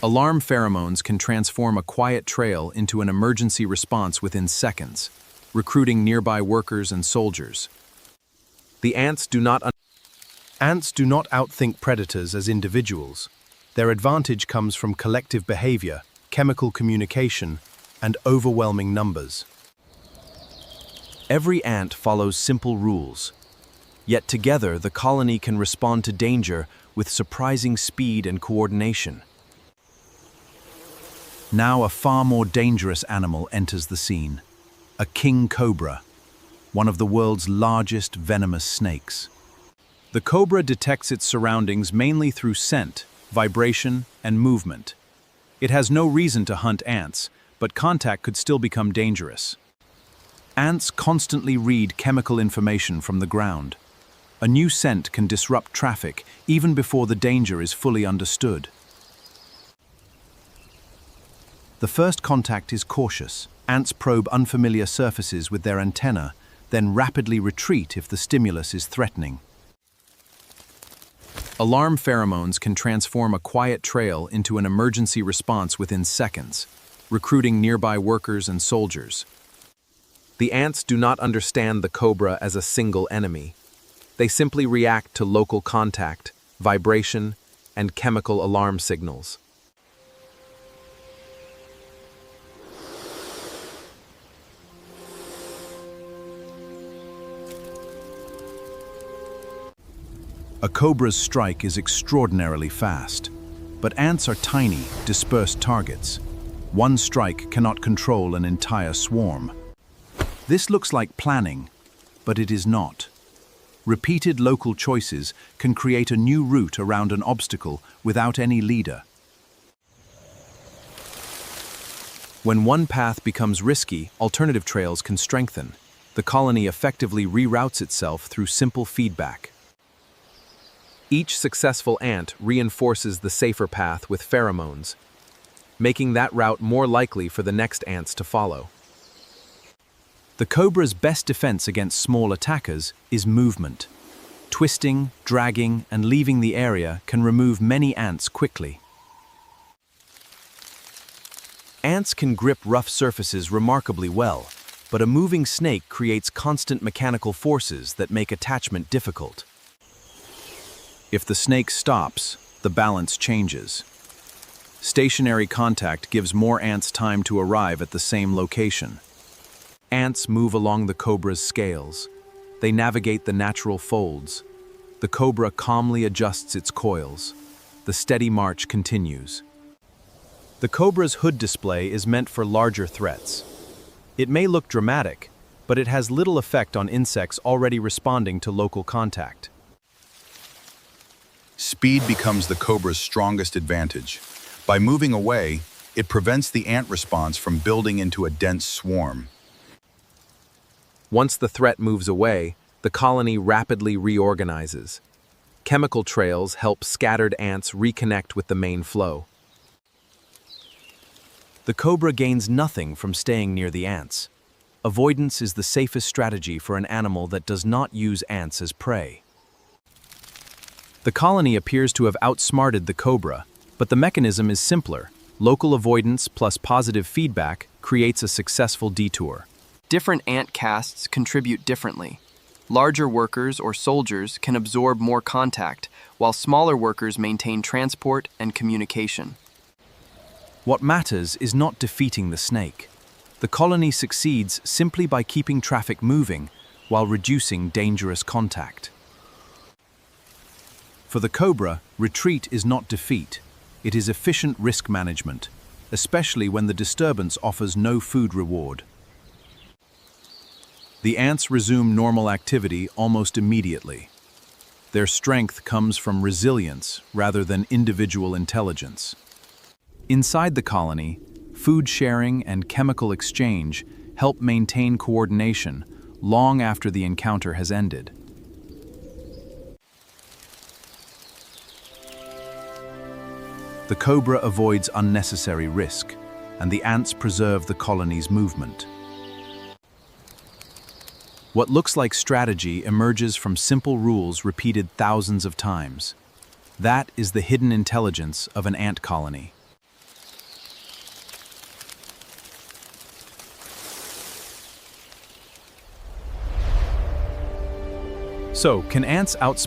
Alarm pheromones can transform a quiet trail into an emergency response within seconds, recruiting nearby workers and soldiers. The ants do not outthink predators as individuals. Their advantage comes from collective behavior, chemical communication, and overwhelming numbers. Every ant follows simple rules. Yet together, the colony can respond to danger with surprising speed and coordination. Now a far more dangerous animal enters the scene. A king cobra, one of the world's largest venomous snakes. The cobra detects its surroundings mainly through scent, vibration, and movement. It has no reason to hunt ants, but contact could still become dangerous. Ants constantly read chemical information from the ground. A new scent can disrupt traffic even before the danger is fully understood. The first contact is cautious. Ants probe unfamiliar surfaces with their antennae, then rapidly retreat if the stimulus is threatening. Alarm pheromones can transform a quiet trail into an emergency response within seconds, recruiting nearby workers and soldiers. The ants do not understand the cobra as a single enemy. They simply react to local contact, vibration, and chemical alarm signals. A cobra's strike is extraordinarily fast, but ants are tiny, dispersed targets. One strike cannot control an entire swarm. This looks like planning, but it is not. Repeated local choices can create a new route around an obstacle without any leader. When one path becomes risky, alternative trails can strengthen. The colony effectively reroutes itself through simple feedback. Each successful ant reinforces the safer path with pheromones, making that route more likely for the next ants to follow. The cobra's best defense against small attackers is movement. Twisting, dragging, and leaving the area can remove many ants quickly. Ants can grip rough surfaces remarkably well, but a moving snake creates constant mechanical forces that make attachment difficult. If the snake stops, the balance changes. Stationary contact gives more ants time to arrive at the same location. Ants move along the cobra's scales. They navigate the natural folds. The cobra calmly adjusts its coils. The steady march continues. The cobra's hood display is meant for larger threats. It may look dramatic, but it has little effect on insects already responding to local contact. Speed becomes the cobra's strongest advantage. By moving away, it prevents the ant response from building into a dense swarm. Once the threat moves away, the colony rapidly reorganizes. Chemical trails help scattered ants reconnect with the main flow. The cobra gains nothing from staying near the ants. Avoidance is the safest strategy for an animal that does not use ants as prey. The colony appears to have outsmarted the cobra, but the mechanism is simpler. Local avoidance plus positive feedback creates a successful detour. Different ant castes contribute differently. Larger workers or soldiers can absorb more contact, while smaller workers maintain transport and communication. What matters is not defeating the snake. The colony succeeds simply by keeping traffic moving while reducing dangerous contact. For the cobra, retreat is not defeat. It is efficient risk management, especially when the disturbance offers no food reward. The ants resume normal activity almost immediately. Their strength comes from resilience rather than individual intelligence. Inside the colony, food sharing and chemical exchange help maintain coordination long after the encounter has ended. The cobra avoids unnecessary risk, and the ants preserve the colony's movement. What looks like strategy emerges from simple rules repeated thousands of times. That is the hidden intelligence of an ant colony. So, can ants outsmart